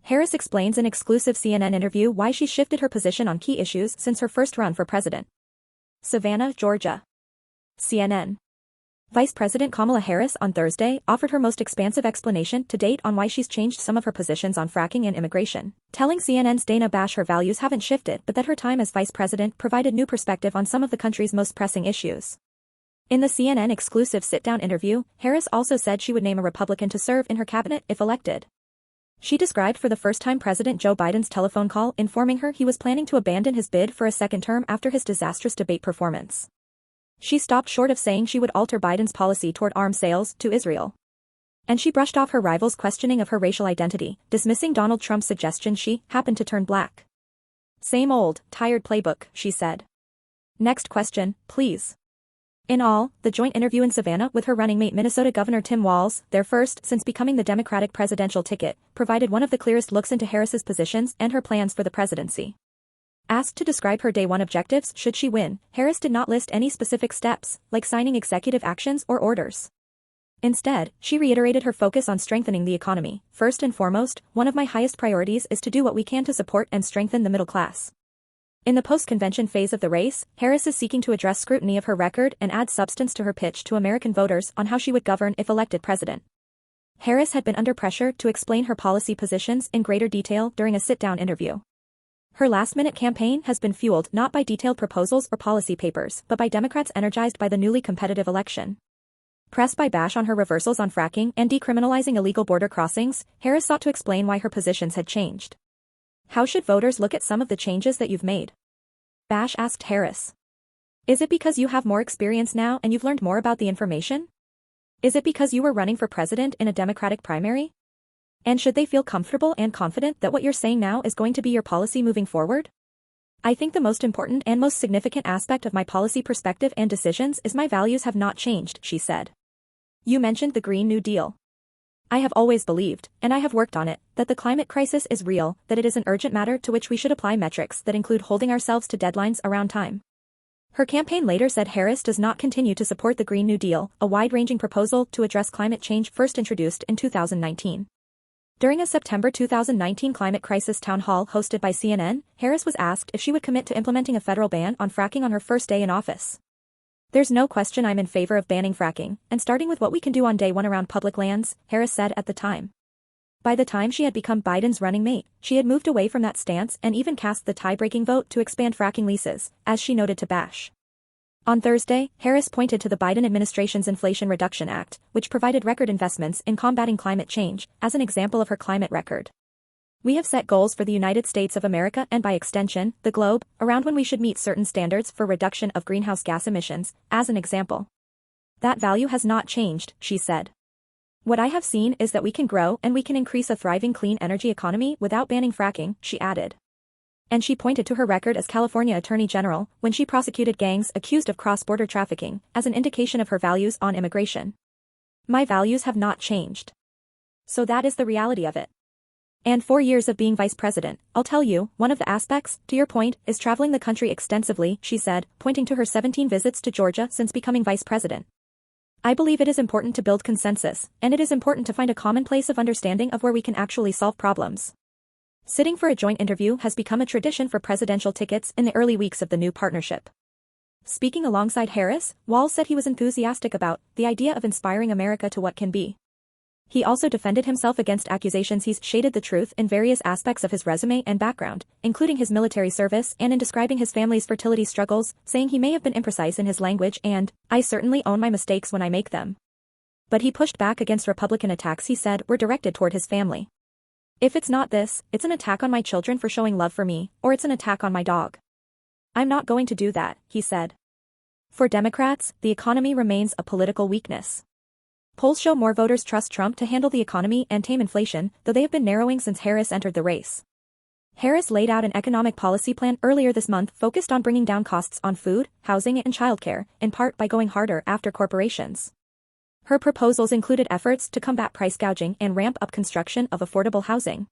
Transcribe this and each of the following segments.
Harris explains in exclusive CNN interview why she shifted her position on key issues since her first run for president. Savannah, Georgia. CNN. Vice President Kamala Harris on Thursday offered her most expansive explanation to date on why she's changed some of her positions on fracking and immigration, telling CNN's Dana Bash her values haven't shifted but that her time as vice president provided new perspective on some of the country's most pressing issues. In the CNN exclusive sit-down interview, Harris also said she would name a Republican to serve in her cabinet if elected. She described for the first time President Joe Biden's telephone call informing her he was planning to abandon his bid for a second term after his disastrous debate performance. She stopped short of saying she would alter Biden's policy toward arms sales to Israel. And she brushed off her rival's questioning of her racial identity, dismissing Donald Trump's suggestion she happened to turn black. Same old, tired playbook, she said. Next question, please. In all, the joint interview in Savannah with her running mate Minnesota Governor Tim Walz, their first since becoming the Democratic presidential ticket, provided one of the clearest looks into Harris's positions and her plans for the presidency. Asked to describe her day one objectives should she win, Harris did not list any specific steps, like signing executive actions or orders. Instead, she reiterated her focus on strengthening the economy. First and foremost, one of my highest priorities is to do what we can to support and strengthen the middle class. In the post-convention phase of the race, Harris is seeking to address scrutiny of her record and add substance to her pitch to American voters on how she would govern if elected president. Harris had been under pressure to explain her policy positions in greater detail during a sit-down interview. Her last-minute campaign has been fueled not by detailed proposals or policy papers but by Democrats energized by the newly competitive election. Pressed by Bash on her reversals on fracking and decriminalizing illegal border crossings, Harris sought to explain why her positions had changed. How should voters look at some of the changes that you've made? Bash asked Harris. Is it because you have more experience now and you've learned more about the information? Is it because you were running for president in a Democratic primary? And should they feel comfortable and confident that what you're saying now is going to be your policy moving forward? I think the most important and most significant aspect of my policy perspective and decisions is my values have not changed, she said. You mentioned the Green New Deal. I have always believed, and I have worked on it, that the climate crisis is real, that it is an urgent matter to which we should apply metrics that include holding ourselves to deadlines around time. Her campaign later said Harris does not continue to support the Green New Deal, a wide-ranging proposal to address climate change first introduced in 2019. During a September 2019 climate crisis town hall hosted by CNN, Harris was asked if she would commit to implementing a federal ban on fracking on her first day in office. There's no question I'm in favor of banning fracking, and starting with what we can do on day one around public lands, Harris said at the time. By the time she had become Biden's running mate, she had moved away from that stance and even cast the tie-breaking vote to expand fracking leases, as she noted to Bash. On Thursday, Harris pointed to the Biden administration's Inflation Reduction Act, which provided record investments in combating climate change, as an example of her climate record. We have set goals for the United States of America and by extension, the globe, around when we should meet certain standards for reduction of greenhouse gas emissions, as an example. That value has not changed, she said. What I have seen is that we can grow and we can increase a thriving clean energy economy without banning fracking, she added. And she pointed to her record as California Attorney General when she prosecuted gangs accused of cross-border trafficking, as an indication of her values on immigration. My values have not changed. So that is the reality of it. And 4 years of being vice president, I'll tell you, one of the aspects, to your point, is traveling the country extensively, she said, pointing to her 17 visits to Georgia since becoming vice president. I believe it is important to build consensus, and it is important to find a common place of understanding of where we can actually solve problems. Sitting for a joint interview has become a tradition for presidential tickets in the early weeks of the new partnership. Speaking alongside Harris, Walz said he was enthusiastic about the idea of inspiring America to what can be. He also defended himself against accusations he's shaded the truth in various aspects of his resume and background, including his military service and in describing his family's fertility struggles, saying he may have been imprecise in his language and, I certainly own my mistakes when I make them. But he pushed back against Republican attacks he said were directed toward his family. If it's not this, it's an attack on my children for showing love for me, or it's an attack on my dog. I'm not going to do that, he said. For Democrats, the economy remains a political weakness. Polls show more voters trust Trump to handle the economy and tame inflation, though they have been narrowing since Harris entered the race. Harris laid out an economic policy plan earlier this month focused on bringing down costs on food, housing and childcare, in part by going harder after corporations. Her proposals included efforts to combat price gouging and ramp up construction of affordable housing.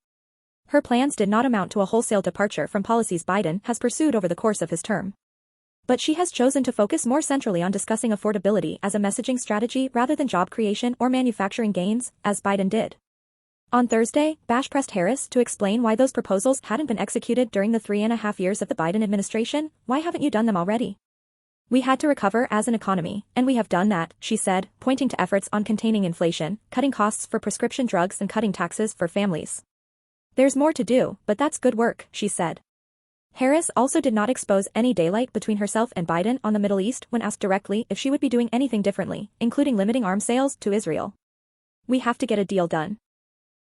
Her plans did not amount to a wholesale departure from policies Biden has pursued over the course of his term. But she has chosen to focus more centrally on discussing affordability as a messaging strategy rather than job creation or manufacturing gains, as Biden did. On Thursday, Bash pressed Harris to explain why those proposals hadn't been executed during the 3.5 years of the Biden administration. Why haven't you done them already? We had to recover as an economy, and we have done that, she said, pointing to efforts on containing inflation, cutting costs for prescription drugs and cutting taxes for families. There's more to do, but that's good work, she said. Harris also did not expose any daylight between herself and Biden on the Middle East when asked directly if she would be doing anything differently, including limiting arms sales to Israel. We have to get a deal done.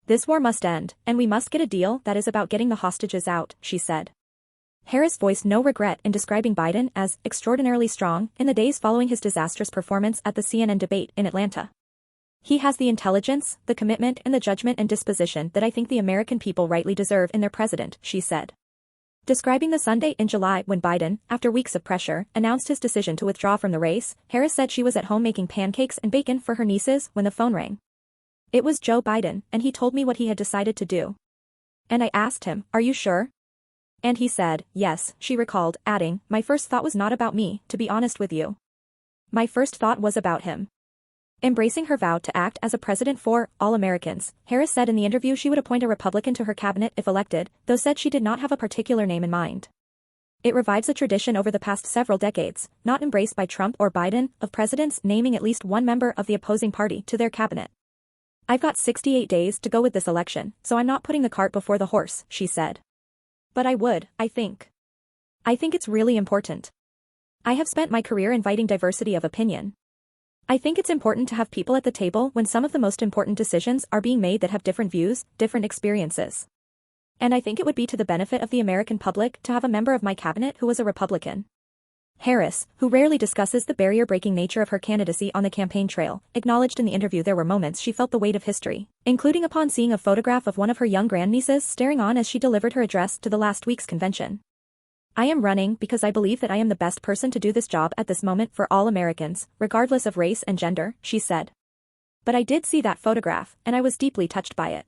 This war must end, and we must get a deal that is about getting the hostages out, she said. Harris voiced no regret in describing Biden as extraordinarily strong in the days following his disastrous performance at the CNN debate in Atlanta. He has the intelligence, the commitment and the judgment and disposition that I think the American people rightly deserve in their president, she said. Describing the Sunday in July when Biden, after weeks of pressure, announced his decision to withdraw from the race, Harris said she was at home making pancakes and bacon for her nieces when the phone rang. It was Joe Biden, and he told me what he had decided to do. And I asked him, "Are you sure?" And he said, "Yes," she recalled, adding, "My first thought was not about me, to be honest with you. My first thought was about him." Embracing her vow to act as a president for all Americans, Harris said in the interview she would appoint a Republican to her cabinet if elected, though said she did not have a particular name in mind. It revives a tradition over the past several decades, not embraced by Trump or Biden, of presidents naming at least one member of the opposing party to their cabinet. "I've got 68 days to go with this election, so I'm not putting the cart before the horse," she said. "But I would, I think. I think it's really important. I have spent my career inviting diversity of opinion. I think it's important to have people at the table when some of the most important decisions are being made that have different views, different experiences. And I think it would be to the benefit of the American public to have a member of my cabinet who was a Republican." Harris, who rarely discusses the barrier-breaking nature of her candidacy on the campaign trail, acknowledged in the interview there were moments she felt the weight of history, including upon seeing a photograph of one of her young grandnieces staring on as she delivered her address to the last week's convention. "I am running because I believe that I am the best person to do this job at this moment for all Americans, regardless of race and gender," she said. "But I did see that photograph, and I was deeply touched by it.